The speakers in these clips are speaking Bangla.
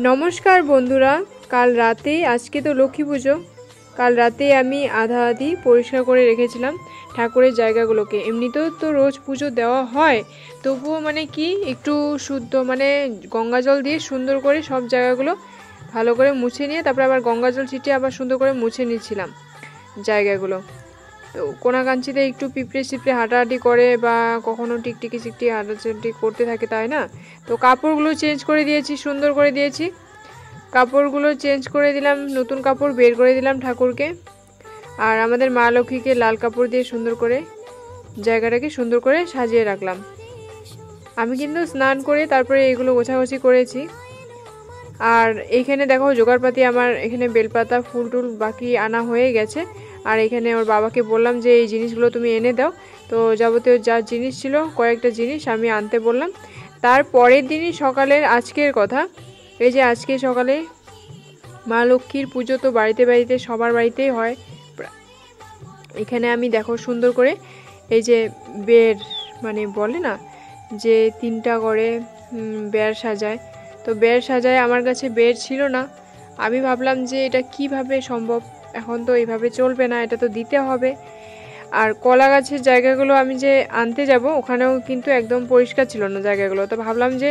নমস্কার বন্ধুরা, কাল রাতে আজকে তো লক্ষ্মী পুজো। কাল রাতে আমি আধা আধি পরিষ্কার করে রেখেছিলাম ঠাকুরের জায়গাগুলোকে। এমনিতেও তো রোজ পুজো দেওয়া হয়, তবুও মানে কি একটু শুদ্ধ মানে গঙ্গা জল দিয়ে সুন্দর করে সব জায়গাগুলো ভালো করে মুছে নিয়ে তারপরে আবার গঙ্গা জল ছিটিয়ে আবার সুন্দর করে মুছে নিচ্ছিলাম জায়গাগুলো। তো কোনাকাঞ্চিতে একটু পিঁপড়ে চিপড়ে হাঁটাহাঁটি করে বা কখনো টিকটিকি চিকটিকি হাঁটাহাঁটি করতে থাকে, তাই না? তো কাপড়গুলো চেঞ্জ করে দিয়েছি, সুন্দর করে দিয়েছি। কাপড়গুলো চেঞ্জ করে দিলাম, নতুন কাপড় বের করে দিলাম ঠাকুরকে। আর আমাদের মা লক্ষ্মীকে লাল কাপড় দিয়ে সুন্দর করে জায়গাটাকে সুন্দর করে সাজিয়ে রাখলাম। আমি কিন্তু স্নান করে তারপরে এগুলো গোছাগুছি করেছি। আর এইখানে দেখো জোগাড়পাতি আমার এখানে বেলপাতা ফুল টুল বাকি আনা হয়ে গেছে। আর এখানে ওর বাবাকে বললাম যে এই জিনিসগুলো তুমি এনে দাও। তো যাবতীয় যা জিনিস ছিল কয়েকটা জিনিস আমি আনতে বললাম। তারপরের দিনই সকালের আজকের কথা, এই যে আজকে সকালে মা লক্ষ্মীর পুজো তো বাড়িতে বাড়িতে সবার বাড়িতেই হয়। এখানে আমি দেখো সুন্দর করে এই যে বেড় মানে বলে না যে 3টা করে বেড় সাজায়, তো বেড় সাজায়। আমার কাছে বেড় ছিল না। আমি ভাবলাম যে এটা কিভাবে সম্ভব, এখন তো এইভাবে চলবে না, এটা তো দিতে হবে। আর কলা গাছের জায়গাগুলো আমি যে আনতে যাব ওখানেও কিন্তু একদম পরিষ্কার ছিল না জায়গাগুলো, তো ভাবলাম যে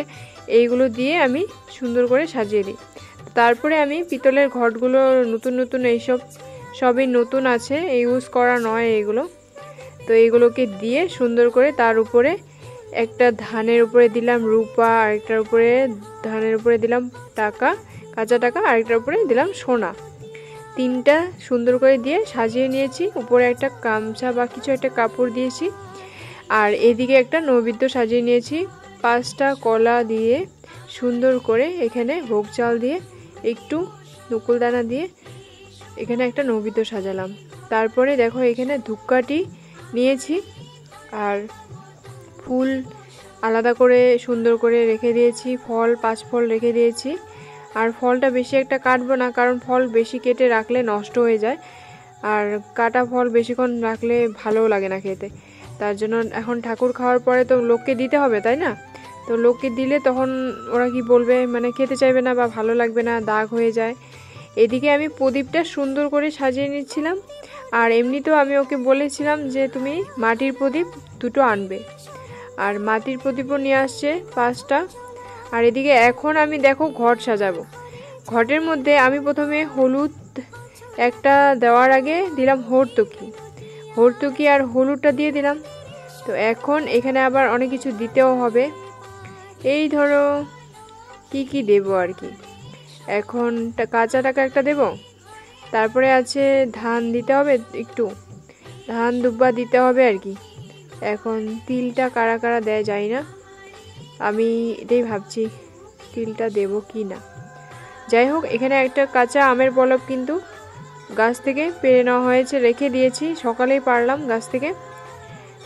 এইগুলো দিয়ে আমি সুন্দর করে সাজিয়ে দিই। তারপরে আমি পিতলের ঘটগুলো নতুন নতুন এইসব সবই নতুন আছে, ইউজ করা নয় এইগুলো। তো এইগুলোকে দিয়ে সুন্দর করে তার উপরে একটা ধানের উপরে দিলাম রূপা, আরেকটার উপরে ধানের উপরে দিলাম টাকা, কাঁচা টাকা, আরেকটার উপরে দিলাম সোনা। 3টা সুন্দর করে দিয়ে সাজিয়ে নিয়েছি। উপরে একটা গামছা বা কিছু একটা কাপড় দিয়েছি। আর এদিকে একটা নৈবেদ্য সাজিয়ে নিয়েছি। 5টা কলা দিয়ে সুন্দর করে এখানে ভোগ চাল দিয়ে একটু নকুলদানা দিয়ে এখানে একটা নৈবেদ্য সাজালাম। তারপরে দেখো এখানে ধূপকাঠি নিয়েছি আর ফুল আলাদা করে সুন্দর করে রেখে দিয়েছি, ফল 5 ফল রেখে দিয়েছি। আর ফলটা বেশি একটা কাটবো না, কারণ ফল বেশি কেটে রাখলে নষ্ট হয়ে যায়, আর কাটা ফল বেশিক্ষণ রাখলে ভালোও লাগে না খেতে। তার জন্য এখন ঠাকুর খাওয়ার পরে তো লোককে দিতে হবে, তাই না? তো লোককে দিলে তখন ওরা কি বলবে, মানে খেতে চাইবে না বা ভালো লাগবে না, দাগ হয়ে যায়। এদিকে আমি প্রদীপটা সুন্দর করে সাজিয়ে নিচ্ছিলাম। আর এমনিতেও আমি ওকে বলেছিলাম যে তুমি মাটির প্রদীপ 2টো আনবে, আর মাটির প্রদীপও নিয়ে আসছে 5টা। আর এদিকে এখন আমি দেখো ঘট সাজাবো। ঘটের মধ্যে আমি প্রথমে হলুদ একটা দেওয়ার আগে দিলাম হরতুকি আর হলুদটা দিয়ে দিলাম। তো এখন এখানে আবার অনেক কিছু দিতেও হবে, এই ধরো কি কি দেবো আর কি। এখন কাঁচা টাকা একটা দেব, তারপরে আছে ধান দিতে হবে, একটু ধান দুব্বা দিতে হবে আর কি। এখন তিলটা কারা কারা দেয় যায় না, আমি এটাই ভাবছি তিলটা দেব কি না। যাই হোক, এখানে একটা কাঁচা আমের পলক কিন্তু গাছ থেকে পেড়ে নেওয়া হয়েছে, রেখে দিয়েছি, সকালেই পারলাম গাছ থেকে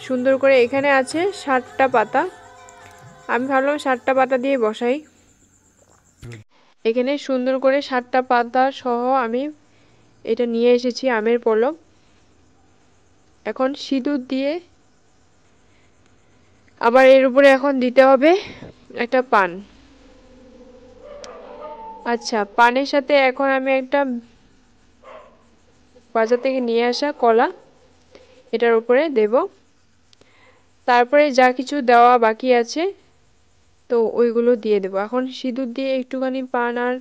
সুন্দর করে। এখানে আছে 7টা পাতা, আমি ভাবলাম 7টা পাতা দিয়ে বসাই। এখানে সুন্দর করে 7টা পাতা সহ আমি এটা নিয়ে এসেছি আমের পলক। এখন সিঁদুর দিয়ে আবার এর উপরে এখন দিতে হবে একটা পান। আচ্ছা, পানের সাথে এখন আমি একটা বাজার থেকে নিয়ে আসা কলা এটার উপরে দেব। তারপরে যা কিছু দেওয়া বাকি আছে তো ওইগুলো দিয়ে দেবো। এখন সিঁদুর দিয়ে একটুখানি পান আর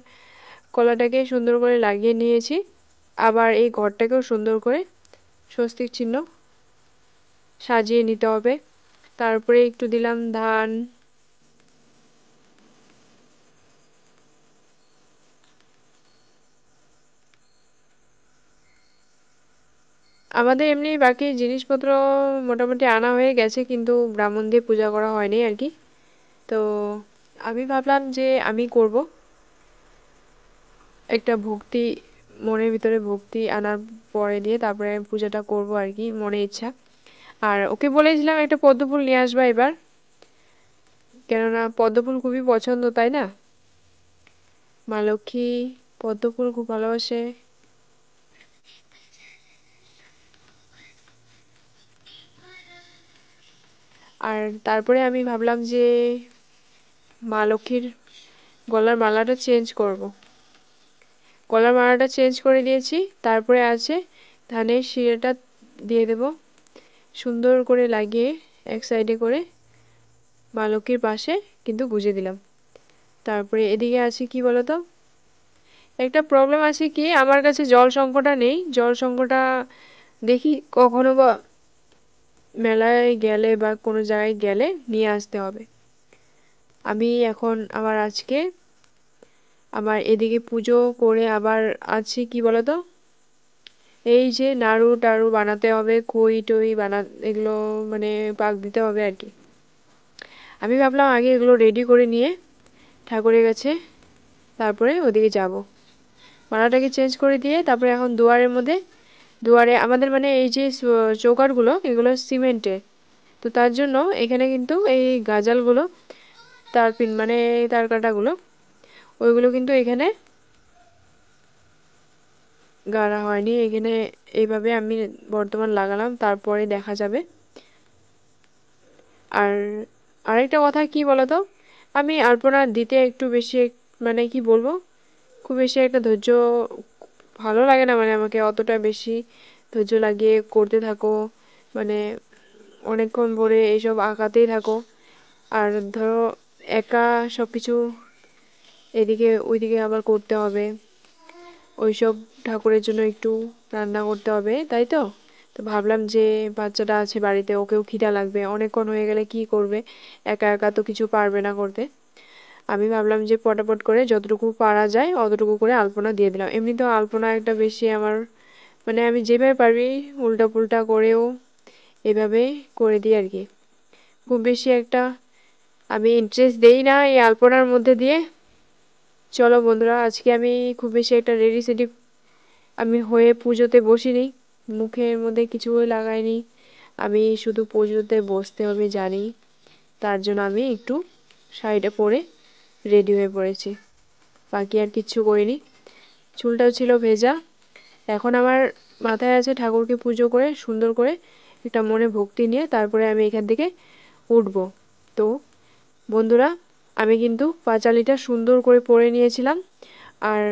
কলাটাকে সুন্দর করে লাগিয়ে নিয়েছি। আবার এই ঘরটাকেও সুন্দর করে স্বস্তিক চিহ্ন সাজিয়ে নিতে হবে। তারপরে একটু দিলাম ধান, আমাদের এমনি বাকি জিনিসপত্র মোটামুটি আনা হয়ে গেছে, কিন্তু ব্রাহ্মণ দিয়ে পূজা করা হয়নি আর কি। তো আমি ভাবলাম যে আমি করব একটা ভক্তি, মনের ভিতরে ভক্তি আনার পরে দিয়ে তারপরে পূজাটা করব আর কি, মনে ইচ্ছা। আর ওকে বলেছিলাম একটা পদ্মফুল নিয়ে আসবা এবার, কেননা পদ্মফুল খুবই পছন্দ, তাই না? মা লক্ষ্মী পদ্মফুল খুব ভালোবাসে। আর তারপরে আমি ভাবলাম যে মা লক্ষ্মীর গলার মালাটা চেঞ্জ করব। গলার মালাটা চেঞ্জ করে দিয়েছি। তারপরে আছে ধানের শিরাটা দিয়ে দেব, সুন্দর করে লাগিয়ে এক সাইডে করে মা লক্ষ্মীর পাশে কিন্তু গুজে দিলাম। তারপরে এদিকে আছে কি বলতো, একটা প্রবলেম আছে কি, আমার কাছে জল সংকটটা নেই। জল সংকটটা দেখি কখনো বা মেলায় গেলে বা কোনো জায়গায় গেলে নিয়ে আসতে হবে। আমি এখন আবার আজকে আমার এদিকে পুজো করে আবার আছে কি বলতো, এই যে নাড়ু টাড়ু বানাতে হবে, খই টই এগুলো মানে পাক দিতে হবে আর কি। আমি ভাবলাম আগে এগুলো রেডি করে নিয়ে ঠাকুরের কাছে তারপরে ওদিকে যাব। মালাটাকে চেঞ্জ করে দিয়ে তারপরে এখন দুয়ারে আমাদের মানে এই যে চৌকাঠগুলো এগুলো সিমেন্টের, তো তার জন্য এখানে কিন্তু এই গাজালগুলো তারপিন মানে তার কাটাগুলো ওইগুলো কিন্তু এখানে গাড়া হয়নি। এখানে এইভাবে আমি বর্তমান লাগালাম, তারপরে দেখা যাবে। আর আরেকটা কথা কি বলতো, আমি আলপনা দিতে একটু বেশি মানে কি বলবো, খুব বেশি একটা ধৈর্য ভালো লাগে না, মানে আমাকে অতটা বেশি ধৈর্য লাগিয়ে করতে থাকো, মানে অনেকক্ষণ ধরে এইসব আঁকাতেই থাকো। আর ধরো একা সব কিছু এদিকে ওইদিকে আবার করতে হবে, ওইসব ঠাকুরের জন্য একটু রান্না করতে হবে, তাই তো। তো ভাবলাম যে বাচ্চাটা আছে বাড়িতে, ওকেও খিদা লাগবে, অনেকক্ষণ হয়ে গেলে কি করবে, একা একা তো কিছু পারবে না করতে। আমি ভাবলাম যে পটাপট করে যতটুকু পারা যায় অতটুকু করে আলপনা দিয়ে দিলাম। এমনি তো আলপনা একটা বেশি আমার মানে আমি যেভাবে পারি উল্টা পুল্টা করেও এভাবে করে দিই আর কি। খুব বেশি একটা আমি ইন্টারেস্ট দেই না এই আলপনার মধ্যে দিয়ে। চলো বন্ধুরা, আজকে আমি খুব বেশি একটা রেডি সেডি আমি হয়ে পুজোতে বসিনি, মুখের মধ্যে কিছুই লাগাইনি। আমি শুধু পুজোতে বসতে হবে জানি, তার জন্য আমি একটু শাড়িটা পরে রেডি হয়ে পড়েছি, বাকি আর কিচ্ছু করিনি। চুলটাও ছিল ভেজা। এখন আমার মাথায় আছে ঠাকুরকে পুজো করে সুন্দর করে একটা মনে ভক্তি নিয়ে তারপরে আমি এখান থেকে উঠব। তো বন্ধুরা, আমি কিন্তু পাঁচালিটা সুন্দর করে পরে নিয়েছিলাম, আর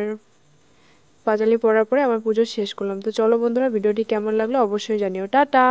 পাঁচালি পরার পরে আমার পুজো শেষ করলাম। তো চলো বন্ধুরা, ভিডিওটি কেমন লাগলো অবশ্যই জানিও। টাটা।